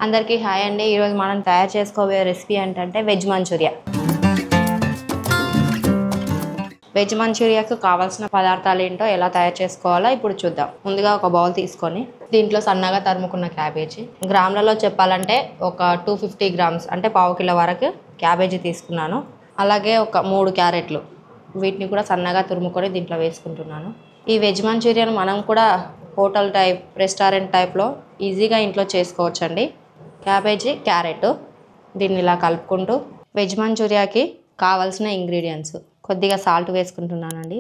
అందరికీ హాయ్ అండి. ఈరోజు మనం తయారు చేసుకోబోయే రెసిపీ ఏంటంటే వెజ్ మంచూరియా. వెజ్ మంచూరియాకు కావాల్సిన పదార్థాలు ఏంటో ఎలా తయారు చేసుకోవాలో ఇప్పుడు చూద్దాం. ముందుగా ఒక బౌల్ తీసుకొని దీంట్లో సన్నగా తరుముకున్న క్యాబేజీ, గ్రాములలో చెప్పాలంటే ఒక 250 గ్రామ్స్ అంటే పావు కిలో వరకు క్యాబేజీ తీసుకున్నాను. అలాగే ఒక 3 క్యారెట్లు, వీటిని కూడా సన్నగా తురుముకొని దీంట్లో వేసుకుంటున్నాను. ఈ వెజ్ మంచూరియాను మనం కూడా హోటల్ టైప్, రెస్టారెంట్ టైప్లో ఈజీగా ఇంట్లో చేసుకోవచ్చండి. క్యాబేజీ, క్యారెట్, దీన్ని ఇలా కలుపుకుంటూ వెజ్ మంచూరియాకి కావాల్సిన ఇంగ్రీడియంట్స్ కొద్దిగా సాల్ట్ వేసుకుంటున్నానండి.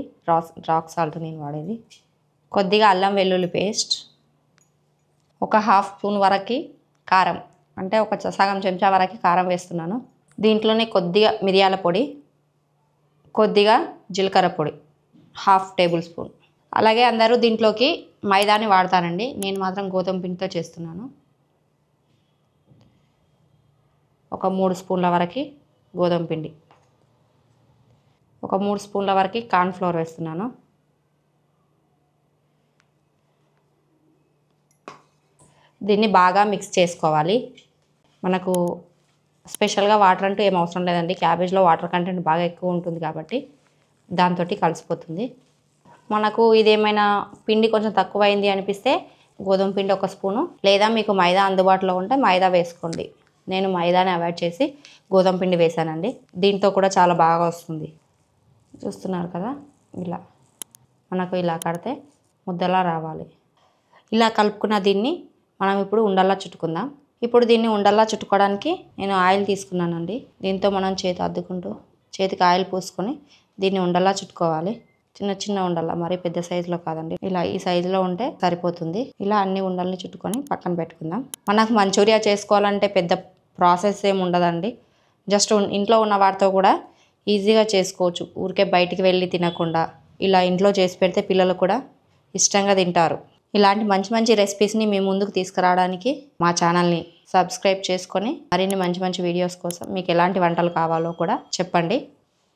రాక్ సాల్ట్ నేను వాడేది. కొద్దిగా అల్లం వెల్లుల్లి పేస్ట్, ఒక హాఫ్ స్పూన్ వరకు కారం అంటే ఒక సగం చెంచా వరకు కారం వేస్తున్నాను. దీంట్లోనే కొద్దిగా మిరియాల పొడి, కొద్దిగా జీలకర్ర పొడి, హాఫ్ టేబుల్ స్పూన్. అలాగే అందరూ దీంట్లోకి మైదాని వాడతానండి, నేను మాత్రం గోధుమ పిండితో చేస్తున్నాను. ఒక 3 స్పూన్ల వరకు గోధుమ పిండి, ఒక 3 స్పూన్ల వరకు కార్న్ఫ్లోర్ వేస్తున్నాను. దీన్ని బాగా మిక్స్ చేసుకోవాలి. మనకు స్పెషల్గా వాటర్ అంటూ ఏం అవసరం లేదండి, క్యాబేజ్లో వాటర్ కంటెంట్ బాగా ఎక్కువ ఉంటుంది కాబట్టి దాంతో కలిసిపోతుంది. మనకు ఇదేమైనా పిండి కొంచెం తక్కువైంది అనిపిస్తే గోధుమ పిండి ఒక స్పూను, లేదా మీకు మైదా అందుబాటులో ఉంటే మైదా వేసుకోండి. నేను మైదాని అవాయిడ్ చేసి గోధుమ పిండి వేసానండి. దీంతో కూడా చాలా బాగా వస్తుంది. చూస్తున్నారు కదా, ఇలా మనకు ఇలా కడితే ముద్దలా రావాలి. ఇలా కలుపుకున్న దీన్ని మనం ఇప్పుడు ఉండల్లా చుట్టుకుందాం. ఇప్పుడు దీన్ని ఉండల్లా చుట్టుకోవడానికి నేను ఆయిల్ తీసుకున్నానండి. దీంతో మనం చేతి అద్దుకుంటూ చేతికి ఆయిల్ పూసుకొని దీన్ని ఉండల్లా చుట్టుకోవాలి. చిన్న చిన్న ఉండల్లా, మరీ పెద్ద సైజులో కాదండి, ఇలా ఈ సైజులో ఉంటే సరిపోతుంది. ఇలా అన్ని ఉండల్ని చుట్టుకొని పక్కన పెట్టుకుందాం. మనకు మంచూరియా చేసుకోవాలంటే పెద్ద ప్రాసెస్ ఏమి ఉండదండి. జస్ట్ ఇంట్లో ఉన్న వాటితో కూడా ఈజీగా చేసుకోవచ్చు. ఊరికే బయటికి వెళ్ళి తినకుండా ఇలా ఇంట్లో చేసి పెడితే పిల్లలు కూడా ఇష్టంగా తింటారు. ఇలాంటి మంచి మంచి రెసిపీస్ని మీ ముందుకు తీసుకురావడానికి మా ఛానల్ని సబ్స్క్రైబ్ చేసుకొని మరిన్ని మంచి మంచి వీడియోస్ కోసం మీకు ఎలాంటి వంటలు కావాలో కూడా చెప్పండి.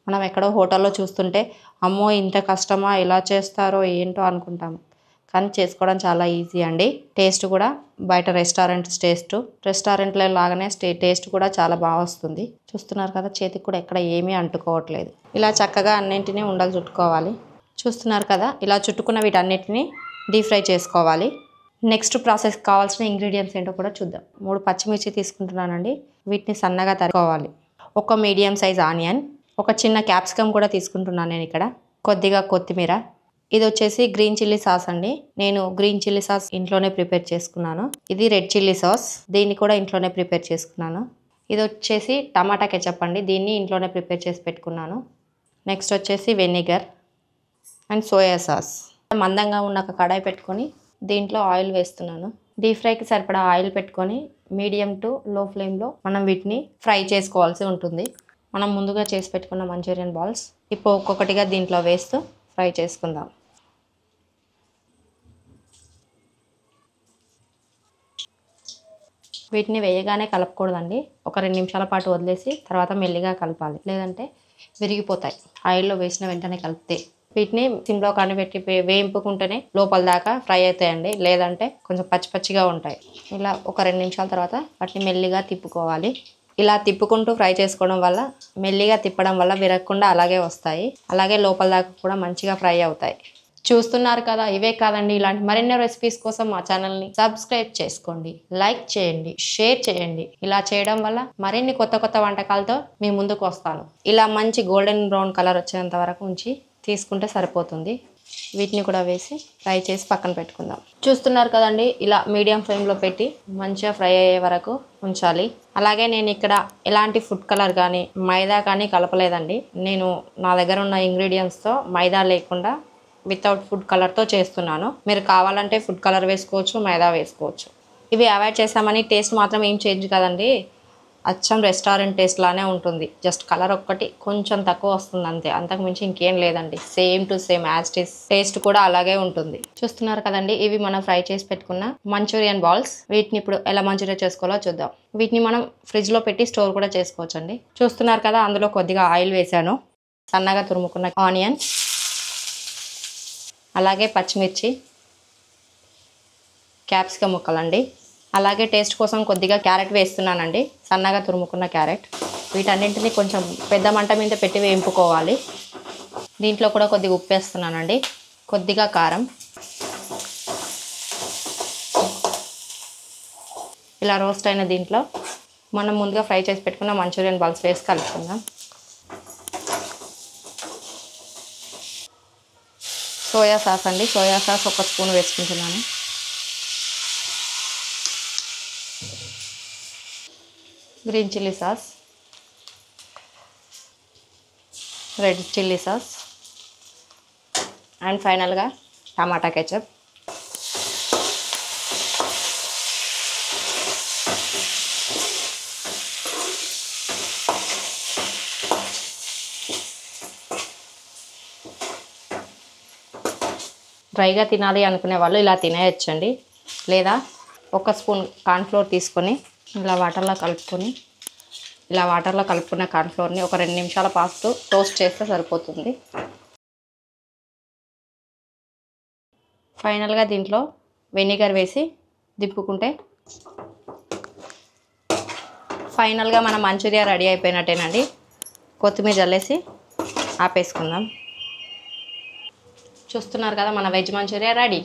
మనం ఎక్కడో హోటల్లో చూస్తుంటే అమ్మో ఇంత కష్టమా, ఎలా చేస్తారో ఏంటో అనుకుంటాము, కానీ చేసుకోవడం చాలా ఈజీ అండి. టేస్ట్ కూడా బయట రెస్టారెంట్లో లాగానే టేస్ట్ కూడా చాలా బాగా వస్తుంది. చూస్తున్నారు కదా, చేతికి కూడా ఎక్కడ ఏమీ అంటుకోవట్లేదు. ఇలా చక్కగా అన్నింటినీ ఉండలు చుట్టుకోవాలి. చూస్తున్నారు కదా, ఇలా చుట్టుకున్న వీటన్నిటిని డీప్ ఫ్రై చేసుకోవాలి. నెక్స్ట్ ప్రాసెస్ కావాల్సిన ఇంగ్రీడియంట్స్ ఏంటో కూడా చూద్దాం. 3 పచ్చిమిర్చి తీసుకుంటున్నానండి, వీటిని సన్నగా తరుక్కోవాలి. ఒక మీడియం సైజ్ ఆనియన్, ఒక చిన్న క్యాప్సికమ్ కూడా తీసుకుంటున్నాను నేను ఇక్కడ, కొద్దిగా కొత్తిమీర. ఇది వచ్చేసి గ్రీన్ చిల్లీ సాస్ అండి. నేను గ్రీన్ చిల్లీ సాస్ ఇంట్లోనే ప్రిపేర్ చేసుకున్నాను. ఇది రెడ్ చిల్లీ సాస్, దీన్ని కూడా ఇంట్లోనే ప్రిపేర్ చేసుకున్నాను. ఇది వచ్చేసి టమాటా కెచప్ అండి, దీన్ని ఇంట్లోనే ప్రిపేర్ చేసి పెట్టుకున్నాను. నెక్స్ట్ వచ్చేసి వెనిగర్ అండ్ సోయా సాస్. మందంగా ఉన్న ఒక కడాయి పెట్టుకొని దీంట్లో ఆయిల్ వేస్తున్నాను. డీప్ ఫ్రైకి సరిపడా ఆయిల్ పెట్టుకొని మీడియం టు లో ఫ్లేమ్లో మనం వీటిని ఫ్రై చేసుకోవాల్సి ఉంటుంది. మనం ముందుగా చేసి పెట్టుకున్న మంచూరియన్ బాల్స్ ఇప్పుడు ఒక్కొక్కటిగా దీంట్లో వేస్తూ ఫ్రై చేసుకుందాం. వీటిని వేయగానే కలపకూడదండి, ఒక 2 నిమిషాల పాటు వదిలేసి తర్వాత మెల్లిగా కలపాలి, లేదంటే విరిగిపోతాయి ఆయిల్లో వేసిన వెంటనే కలిపితే. వీటిని సిమ్లో కానీ పెట్టి వేయింపుకుంటేనే లోపల దాకా ఫ్రై అవుతాయండి, లేదంటే కొంచెం పచ్చి పచ్చిగా ఉంటాయి. ఇలా ఒక 2 నిమిషాల తర్వాత వాటిని మెల్లిగా తిప్పుకోవాలి. ఇలా తిప్పుకుంటూ ఫ్రై చేసుకోవడం వల్ల, మెల్లిగా తిప్పడం వల్ల విరగకుండా అలాగే వస్తాయి. అలాగే లోపల దాకా కూడా మంచిగా ఫ్రై అవుతాయి. చూస్తున్నారు కదా, ఇవే కాదండి, ఇలాంటి మరిన్ని రెసిపీస్ కోసం మా ఛానల్ని సబ్స్క్రైబ్ చేసుకోండి, లైక్ చేయండి, షేర్ చేయండి. ఇలా చేయడం వల్ల మరిన్ని కొత్త కొత్త వంటకాలతో మీ ముందుకు వస్తాను. ఇలా మంచి గోల్డెన్ బ్రౌన్ కలర్ వచ్చేంత వరకు ఉంచి తీసుకుంటే సరిపోతుంది. వీటిని కూడా వేసి ఫ్రై చేసి పక్కన పెట్టుకుందాం. చూస్తున్నారు కదండి, ఇలా మీడియం ఫ్లేమ్లో పెట్టి మంచిగా ఫ్రై అయ్యే వరకు ఉంచాలి. అలాగే నేను ఇక్కడ ఎలాంటి ఫుడ్ కలర్ కానీ మైదా కానీ కలపలేదండి. నేను నా దగ్గర ఉన్న ఇంగ్రీడియంట్స్తో మైదా లేకుండా వితౌట్ ఫుడ్ కలర్తో చేస్తున్నాను. మీరు కావాలంటే ఫుడ్ కలర్ వేసుకోవచ్చు, మైదా వేసుకోవచ్చు. ఇవి అవాయిడ్ చేసామని టేస్ట్ మాత్రం ఏం చేంజ్ కదండి, అచ్చం రెస్టారెంట్ టేస్ట్ లానే ఉంటుంది. జస్ట్ కలర్ ఒక్కటి కొంచెం తక్కువ వస్తుంది అంతే, అంతకు మించి ఇంకేం లేదండి. Same to same as taste కూడా అలాగే ఉంటుంది. చూస్తున్నారు కదండి, ఇవి మనం ఫ్రై చేసి పెట్టుకున్న మంచూరియన్ బాల్స్. వీటిని ఇప్పుడు ఎలా మంచూరియా చేసుకోవాలో చూద్దాం. వీటిని మనం ఫ్రిడ్జ్లో పెట్టి స్టోర్ కూడా చేసుకోవచ్చు అండి. చూస్తున్నారు కదా, అందులో కొద్దిగా ఆయిల్ వేసాను, సన్నగా తురుముకున్న ఆనియన్, అలాగే పచ్చిమిర్చి, క్యాప్సికమ్ ముక్కలండి, అలాగే టేస్ట్ కోసం కొద్దిగా క్యారెట్ వేస్తున్నానండి, సన్నగా తురుముకున్న క్యారెట్. వీటన్నింటినీ కొంచెం పెద్ద మంట మీద పెట్టి వేయింపుకోవాలి. దీంట్లో కూడా కొద్దిగా ఉప్పు వేస్తున్నానండి, కొద్దిగా కారం. ఇలా రోస్ట్ అయిన దీంట్లో మనం ముందుగా ఫ్రై చేసి పెట్టుకున్న మంచూరియన్ బాల్స్ వేసి కలుపుకుందాం. సోయా సాస్ అండి, సోయా సాస్ 1 స్పూన్ వేసుకుంటున్నాను. Green chilli sauce, red chilli sauce and ఫైనల్గా టమాటా కెచప్. డ్రైగా తినాలి అనుకునే వాళ్ళు ఇలా తినేయచ్చండి, లేదా 1 స్పూన్ కార్న్ఫ్లోర్ తీసుకొని ఇలా వాటర్లో కలుపుకున్న కార్న్ఫ్లోర్ని ఒక 2 నిమిషాల పాటు టోస్ట్ చేస్తే సరిపోతుంది. ఫైనల్గా దీంట్లో వెనిగర్ వేసి దిప్పుకుంటే ఫైనల్గా మన మంచూరియా రెడీ అయిపోయినట్టేనండి. కొత్తిమీర జల్లేసి ఆపేసుకుందాం. చూస్తున్నారు కదా, మన వెజ్ మంచూరియా రెడీ.